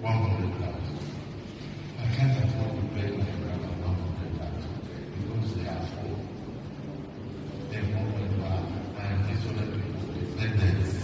100,000. I can't afford to pay my brother 100,000 because they are poor. They're more than bad, and these other people reflect this.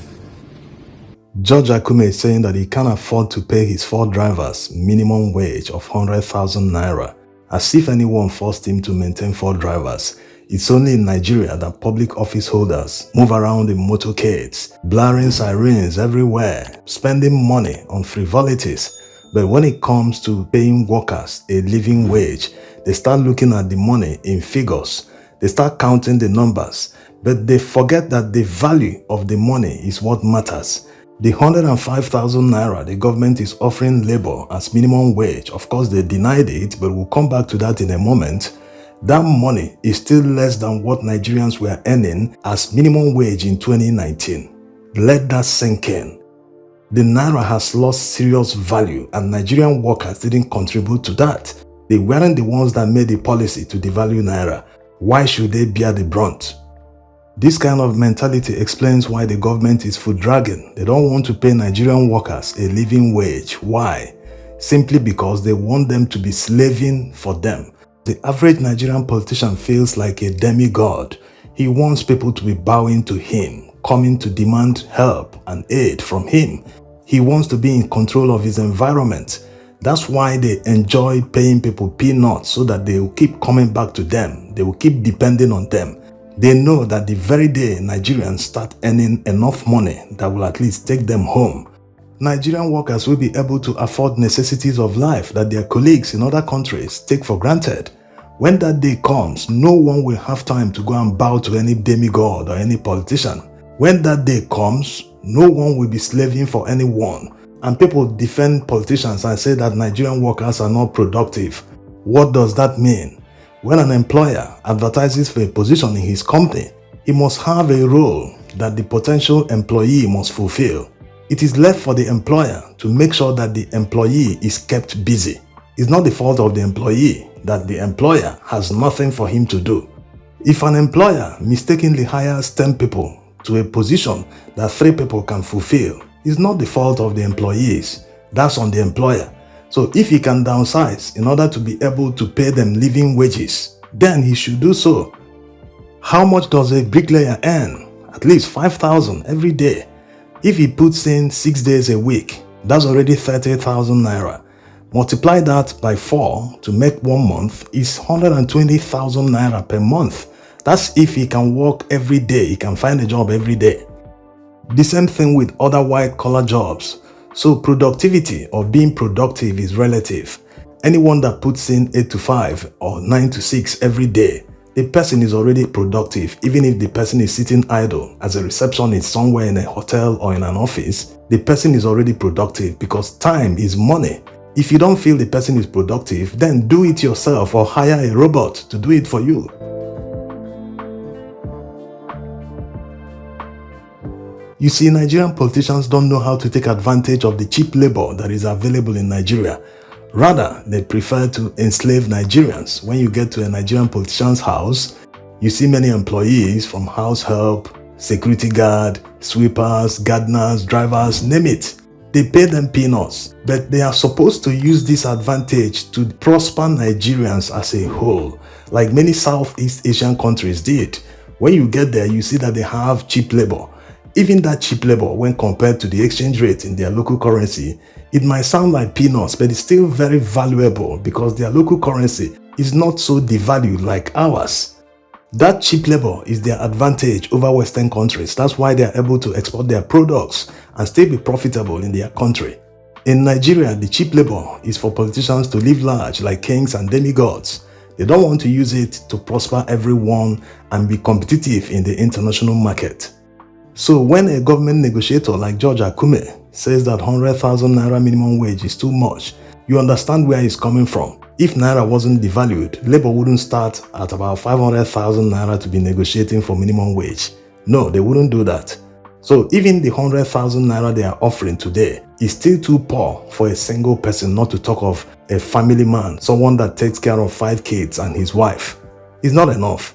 George Akume is saying that he can't afford to pay his 4 drivers minimum wage of 100,000 naira, as if anyone forced him to maintain 4 drivers. It's only in Nigeria that public office holders move around in motorcades, blaring sirens everywhere, spending money on frivolities. But when it comes to paying workers a living wage, they start looking at the money in figures. They start counting the numbers, but they forget that the value of the money is what matters. The 105,000 naira the government is offering labor as minimum wage, of course they denied it, but we'll come back to that in a moment. That money is still less than what Nigerians were earning as minimum wage in 2019. Let that sink in. The naira has lost serious value and Nigerian workers didn't contribute to that. They weren't the ones that made the policy to devalue naira. Why should they bear the brunt? This kind of mentality explains why the government is foot dragging. They don't want to pay Nigerian workers a living wage. Why? Simply because they want them to be slaving for them. The average Nigerian politician feels like a demigod. He wants people to be bowing to him, coming to demand help and aid from him. He wants to be in control of his environment. That's why they enjoy paying people peanuts, so that they will keep coming back to them. They will keep depending on them. They know that the very day Nigerians start earning enough money that will at least take them home, Nigerian workers will be able to afford necessities of life that their colleagues in other countries take for granted. When that day comes, no one will have time to go and bow to any demigod or any politician. When that day comes, no one will be slaving for anyone. And people defend politicians and say that Nigerian workers are not productive. What does that mean? When an employer advertises for a position in his company, he must have a role that the potential employee must fulfill. It is left for the employer to make sure that the employee is kept busy. It's not the fault of the employee that the employer has nothing for him to do. If an employer mistakenly hires 10 people to a position that 3 people can fulfill, it's not the fault of the employees. That's on the employer. So if he can downsize in order to be able to pay them living wages, then he should do so. How much does a bricklayer earn? At least 5,000 every day. If he puts in 6 days a week, that's already 30,000 naira. Multiply that by 4 to make 1 month is 120,000 naira per month. That's if he can work every day, he can find a job every day. The same thing with other white-collar jobs. So productivity or being productive is relative. Anyone that puts in 8 to 5 or 9 to 6 every day, the person is already productive. Even if the person is sitting idle as a receptionist somewhere in a hotel or in an office, the person is already productive because time is money. If you don't feel the person is productive, then do it yourself or hire a robot to do it for you. You see, Nigerian politicians don't know how to take advantage of the cheap labor that is available in Nigeria. Rather, they prefer to enslave Nigerians. When you get to a Nigerian politician's house, you see many employees from house help, security guard, sweepers, gardeners, drivers, name it. They pay them peanuts, but they are supposed to use this advantage to prosper Nigerians as a whole, like many Southeast Asian countries did. When you get there, you see that they have cheap labor. Even that cheap labor, when compared to the exchange rate in their local currency, it might sound like peanuts, but it's still very valuable because their local currency is not so devalued like ours. That cheap labor is their advantage over Western countries. That's why they are able to export their products and still be profitable in their country. In Nigeria, the cheap labor is for politicians to live large like kings and demigods. They don't want to use it to prosper everyone and be competitive in the international market. So when a government negotiator like George Akume says that 100,000 naira minimum wage is too much, you understand where he's coming from. If naira wasn't devalued, labor wouldn't start at about 500,000 naira to be negotiating for minimum wage. No, they wouldn't do that. So even the 100,000 naira they are offering today is still too poor for a single person, not to talk of a family man, someone that takes care of 5 kids and his wife. It's not enough.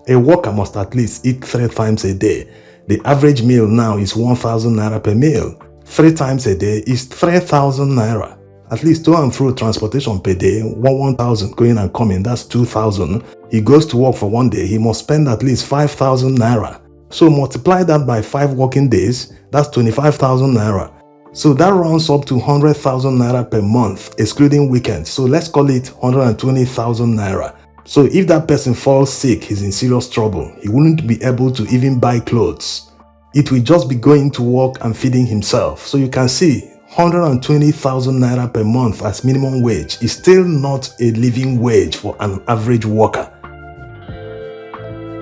A worker must at least eat 3 times a day. The average meal now is 1,000 naira per meal. 3 times a day is 3,000 naira. At least to and fro transportation per day, 1,000 going and coming, that's 2,000. He goes to work for one day, he must spend at least 5,000 naira. So multiply that by 5 working days, that's 25,000 naira. So that runs up to 100,000 naira per month, excluding weekends. So let's call it 120,000 naira. So if that person falls sick, he's in serious trouble. He wouldn't be able to even buy clothes. It will just be going to work and feeding himself. So you can see 120,000 naira per month as minimum wage is still not a living wage for an average worker.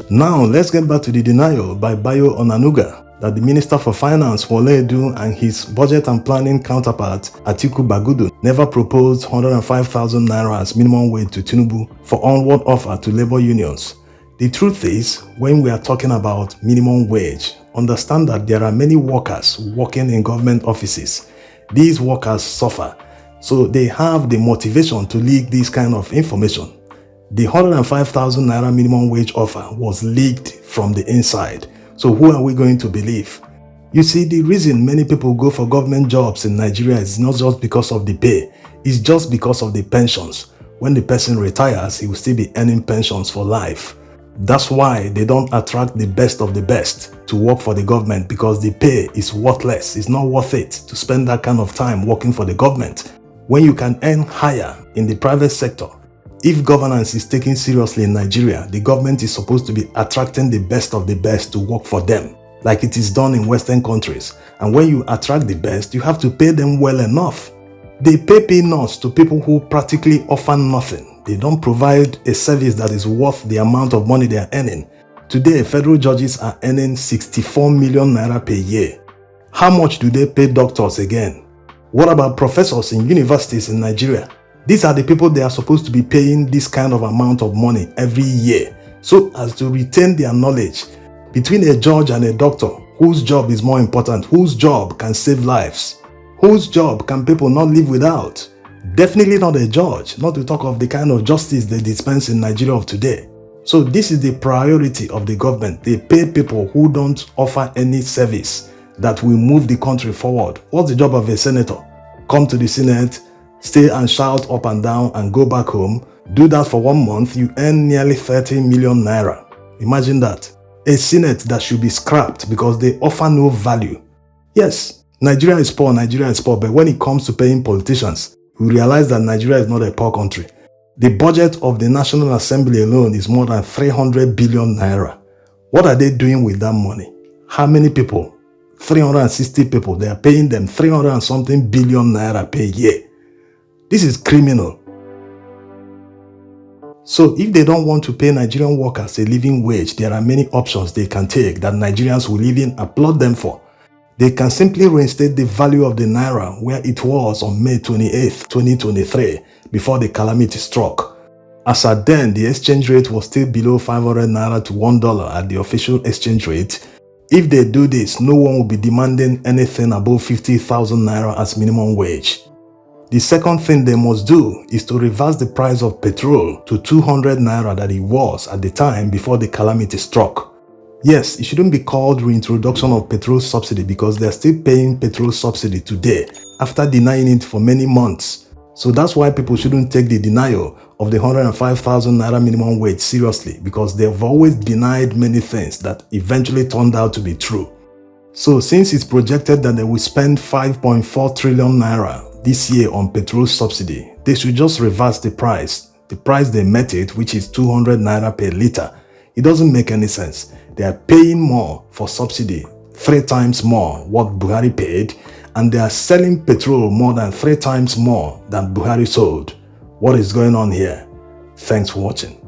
Now let's get back to the denial by Bayo Onanuga that the Minister for Finance Wole Edu and his budget and planning counterpart Atiku Bagudu never proposed 105,000 naira as minimum wage to Tinubu for onward offer to labor unions. The truth is, when we are talking about minimum wage, understand that there are many workers working in government offices. These workers suffer, so they have the motivation to leak this kind of information. The 105,000 naira minimum wage offer was leaked from the inside. So who are we going to believe? You see, the reason many people go for government jobs in Nigeria is not just because of the pay, it's just because of the pensions. When the person retires, he will still be earning pensions for life. That's why they don't attract the best of the best to work for the government, because the pay is worthless. It's not worth it to spend that kind of time working for the government when you can earn higher in the private sector. If governance is taken seriously in Nigeria, the government is supposed to be attracting the best of the best to work for them, like it is done in Western countries. And when you attract the best, you have to pay them well enough. They pay peanuts to people who practically offer nothing. They don't provide a service that is worth the amount of money they are earning. Today, federal judges are earning 64 million naira per year. How much do they pay doctors again? What about professors in universities in Nigeria? These are the people they are supposed to be paying this kind of amount of money every year, so as to retain their knowledge. Between a judge and a doctor, whose job is more important? Whose job can save lives? Whose job can people not live without? Definitely not a judge, not to talk of the kind of justice they dispense in Nigeria of today. So this is the priority of the government. They pay people who don't offer any service that will move the country forward. What's the job of a senator? Come to the Senate, stay and shout up and down and go back home. Do that for 1 month, you earn nearly 30 million naira. Imagine that. A Senate that should be scrapped because they offer no value. Yes, Nigeria is poor, but when it comes to paying politicians, we realize that Nigeria is not a poor country. The budget of the National Assembly alone is more than 300 billion naira. What are they doing with that money? How many people? 360 people. They are paying them 300 and something billion naira per year. This is criminal. So if they don't want to pay Nigerian workers a living wage, there are many options they can take that Nigerians will even applaud them for. They can simply reinstate the value of the Naira where it was on May 28, 2023, before the calamity struck. As at then, the exchange rate was still below 500 Naira to $1 at the official exchange rate. If they do this, no one will be demanding anything above 50,000 Naira as minimum wage. The second thing they must do is to reverse the price of petrol to 200 Naira that it was at the time before the calamity struck. Yes, it shouldn't be called reintroduction of petrol subsidy because they are still paying petrol subsidy today after denying it for many months. So that's why people shouldn't take the denial of the 105,000 naira minimum wage seriously, because they've always denied many things that eventually turned out to be true. So since it's projected that they will spend 5.4 trillion naira this year on petrol subsidy, they should just reverse the price they met it, which is 200 naira per litre. It doesn't make any sense. They are paying more for subsidy, 3 times more what Buhari paid, and they are selling petrol more than 3 times more than Buhari sold. What is going on here? Thanks for watching.